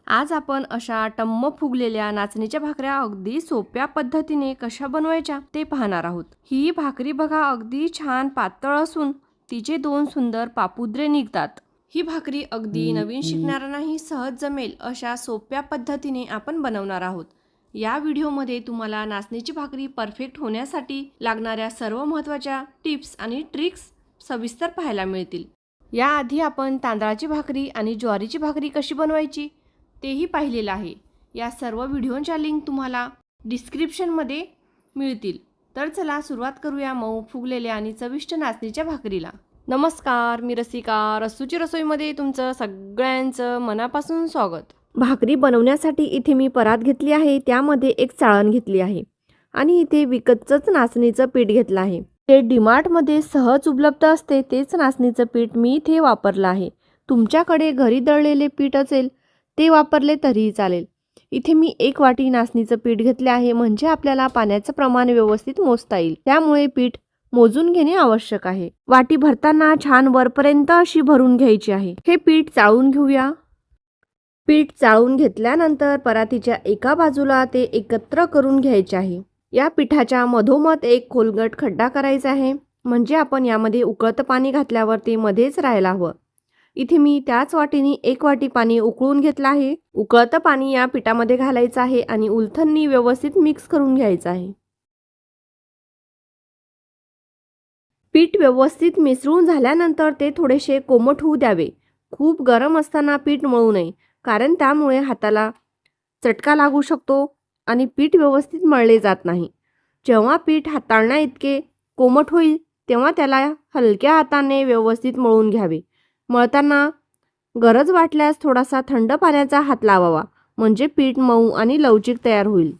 आज आपण अशा टम्म फुगलेल्या नाचणीच्या भाकऱ्या अगदी सोप्या पद्धतीने कशा बनवायच्या ते पाहणार आहोत। ही भाकरी बघा अगदी छान पातळ असून तिचे दोन सुंदर पापुद्रे निघतात। ही भाकरी अगदी नवीन शिकणाऱ्यांनाही सहज जमेल अशा सोप्या पद्धतीने आपण बनवणार आहोत। या व्हिडिओमध्ये तुम्हाला नाचणीची भाकरी परफेक्ट होण्यासाठी लागणाऱ्या सर्व महत्त्वाच्या टिप्स आणि ट्रिक्स सविस्तर पाहायला मिळतील। याआधी आपण तांदळाची भाकरी आणि ज्वारीची भाकरी कशी बनवायची तेही पाहिलेलं आहे। या सर्व व्हिडिओंच्या लिंक तुम्हाला डिस्क्रिप्शनमध्ये मिळतील। तर चला सुरुवात करूया मऊ फुगलेल्या आणि चविष्ट नाचणीच्या भाकरीला। नमस्कार, मी रसिका, रसूची रसोईमध्ये तुमचं सगळ्यांचं मनापासून स्वागत। भाकरी बनवण्यासाठी इथे मी परात घेतली आहे, त्यामध्ये एक चाळण घेतली आहे आणि इथे विकतच नाचणीचं पीठ घेतलं आहे। ते डीमार्टमध्ये सहज उपलब्ध असते तेच नाचणीचं पीठ मी इथे वापरलं आहे। तुमच्याकडे घरी दळलेले पीठ असेल ते वापरले तरीही चालेल। इथे मी 1 वाटी नाचणीचं पीठ घेतले आहे, म्हणजे आपल्याला पाण्याचं प्रमाण व्यवस्थित मोजता येईल, त्यामुळे पीठ मोजून घेणे आवश्यक आहे। वाटी भरताना छान वरपर्यंत अशी भरून घ्यायची आहे। हे पीठ चाळून घेऊया। पीठ चाळून घेतल्यानंतर परातीच्या एका बाजूला ते एकत्र करून घ्यायचे आहे। या पिठाच्या मधोमध एक खोलगट खड्डा करायचा आहे, म्हणजे आपण यामध्ये उकळतं पाणी घातल्यावर ते मध्येच राहायला हवं। इथे मी त्याच वाटीने 1 वाटी पाणी उकळून घेतलं आहे। उकळतं पाणी या पिठामध्ये घालायचं आहे आणि उलथननी व्यवस्थित मिक्स करून घ्यायचं आहे। पीठ व्यवस्थित मिसळून झाल्यानंतर ते थोडेसे कोमट होऊ द्यावे। खूप गरम असताना पीठ मळू नये, कारण त्यामुळे हाताला चटका लागू शकतो आणि पीठ व्यवस्थित मळले जात नाही। जेव्हा पीठ हाताळण्या इतके कोमट होईल तेव्हा त्याला हलक्या हाताने व्यवस्थित मळून घ्यावे। मळताना गरज वाटल्यास थोडासा थंड पाण्याचा हात लावावा, म्हणजे पीठ मऊ आणि लवचिक तयार होईल।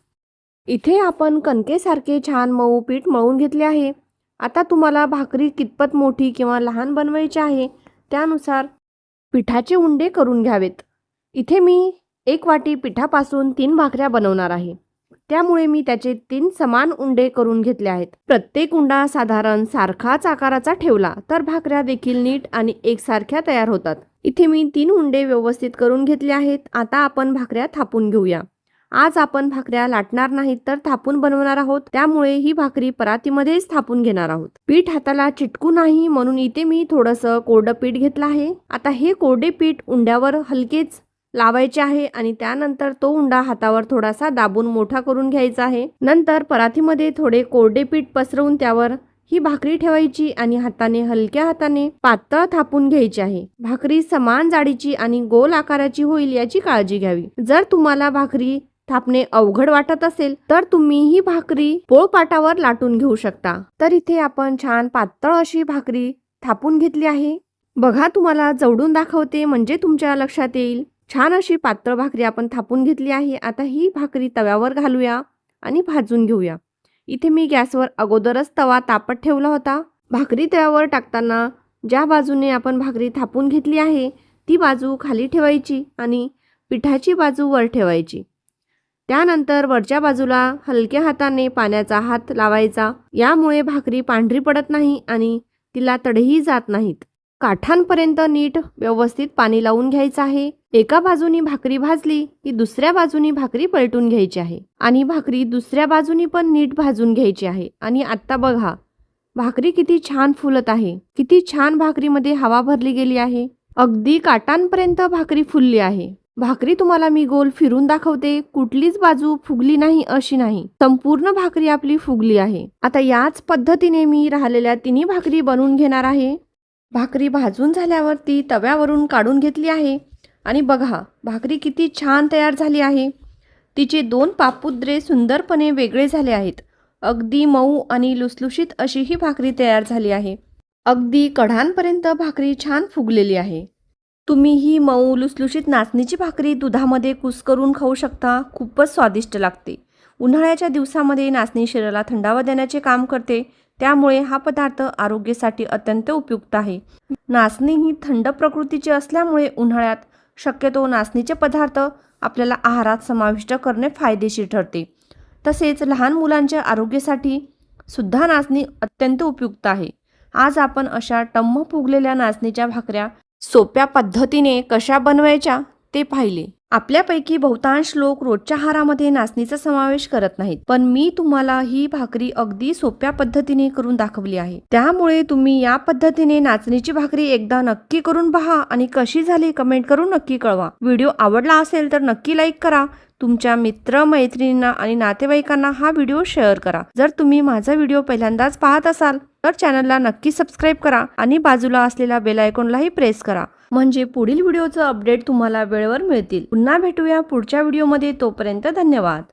इथे आपण कणकेसारखे छान मऊ पीठ मळून घेतले आहे। आता तुम्हाला भाकरी कितपत मोठी किंवा लहान बनवायची आहे त्यानुसार पिठाचे उंडे करून घ्यावेत। इथे मी 1 वाटी पिठापासून 3 भाकऱ्या बनवणार आहे, त्यामुळे मी त्याचे 3 समान उंडे करून घेतले आहेत। प्रत्येक उंडा साधारण सारखाच आकाराचा ठेवला तर भाकऱ्या देखील नीट आणि एकसारख्या तयार होतात। इथे मी 3 उंडे व्यवस्थित करून घेतले आहेत। आता आपण भाकऱ्या थापून घेऊया। आज आपण भाकऱ्या लाटणार नाहीत तर थापून बनवणार आहोत, त्यामुळे ही भाकरी परातीमध्येच थापून घेणार आहोत। पीठ हाताला चिटकू नाही म्हणून इथे मी थोडंसं कोरडं पीठ घेतलं आहे। आता हे कोरडे पीठ उंड्यावर हलकेच लावायचे आहे आणि त्यानंतर तो उंडा हातावर थोडासा दाबून मोठा करून घ्यायचा आहे। नंतर परातीमध्ये थोडे कोरडे पीठ पसरवून त्यावर ही भाकरी ठेवायची आणि हलक्या हाताने पातळ थापून घ्यायची आहे। भाकरी समान जाडीची आणि गोल आकाराची होईल याची काळजी घ्यावी। जर तुम्हाला भाकरी थापणे अवघड वाटत असेल तर तुम्ही ही भाकरी पोळपाटावर लाटून घेऊ शकता। तर इथे आपण छान पातळ अशी भाकरी थापून घेतली आहे। बघा, तुम्हाला जवळून दाखवते म्हणजे तुमच्या लक्षात येईल। छान अशी पातळ भाकरी आपण थापून घेतली आहे। आता ही भाकरी तव्यावर घालूया आणि भाजून घेऊया। इथे मी गॅसवर अगोदरच तवा तापत ठेवला होता। भाकरी तव्यावर टाकताना ज्या बाजूने आपण भाकरी थापून घेतली आहे ती बाजू खाली ठेवायची आणि पिठाची बाजू वर ठेवायची। त्यानंतर वरच्या बाजूला हलक्या हाताने पाण्याचा हात लावायचा, यामुळे भाकरी पांढरी पडत नाही आणि तिला तडेही जात नाहीत। काठांपर्यंत नीट व्यवस्थित पाणी लावून घ्यायचं आहे। एका बाजूनी भाकरी भाजली की दुसऱ्या बाजूनी भाकरी पलटून घ्यायची आहे आणि भाकरी दुसऱ्या बाजूनी पण नीट भाजून घ्यायची आहे। आणि आता बघा, भाकरी किती छान फुलत आहे। किती छान भाकरीमध्ये हवा भरली गेली आहे। अगदी काठांपर्यंत भाकरी फुलली आहे। भाकरी तुम्हाला मी गोल फिरून दाखवते, कुठलीच बाजू फुगली नाही अशी नाही, संपूर्ण भाकरी आपली फुगली आहे। आता याच पद्धतीने मी राहिलेल्या 3 भाकरी बनवून घेणार आहे। भाकरी भाजून झाल्यावर ती तव्यावरून काढून घेतली आहे आणि बघा, भाकरी किती छान तयार झाली आहे। तिचे 2 पापुद्रे सुंदरपणे वेगळे झाले आहेत। अगदी मऊ आणि लुसलुशीत अशी ही भाकरी तयार झाली आहे। अगदी कढांपर्यंत भाकरी छान फुगलेली आहे। तुम्ही ही मऊ लुसलुशीत नाचणीची भाकरी दुधामध्ये कुस्करून खाऊ शकता। खूपच स्वादिष्ट लागते। उन्हाळ्याच्या दिवसामध्ये नाचणी शरीराला थंडावा देण्याचे काम करते, त्यामुळे हा पदार्थ आरोग्यासाठी अत्यंत उपयुक्त आहे। नाचणी ही थंड प्रकृतीची असल्यामुळे उन्हाळ्यात शक्यतो नाचणीचे पदार्थ आपल्याला आहारात समाविष्ट करणे फायदेशीर ठरते। तसेच लहान मुलांच्या आरोग्यासाठी सुद्धा नाचणी अत्यंत उपयुक्त आहे। आज आपण अशा टम्म फुगलेल्या नाचणीच्या भाकऱ्या सोप्या पद्धतीने कशा बनवायच्या ते पाहिले। आपल्यापैकी बहुतांश लोक रोजच्या आहारामध्ये नाचणीचा समावेश करत नाहीत, पण मी तुम्हाला ही भाकरी अगदी सोप्या पद्धतीने करून दाखवली आहे. त्यामुळे तुम्ही या पद्धतीने नाचणीची भाकरी एकदा नक्की करून पहा आणि कशी झाली कमेंट करून नक्की कळवा. व्हिडिओ आवडला असेल तर नक्की लाईक करा. तुमच्या मित्र मैत्रिणींना आणि नातेवाईकांना हा व्हिडिओ शेअर करा. जर तुम्ही माझा व्हिडिओ पहिल्यांदाच पाहत असाल तर चॅनलला नक्की सबस्क्राईब करा आणि बाजूला असलेल्या बेल आयकॉनलाही प्रेस करा, म्हणजे पुढील व्हिडिओचं अपडेट तुम्हाला वेळेवर मिळतील. पुन्हा भेटूया पुढच्या व्हिडिओमध्ये. तोपर्यंत धन्यवाद.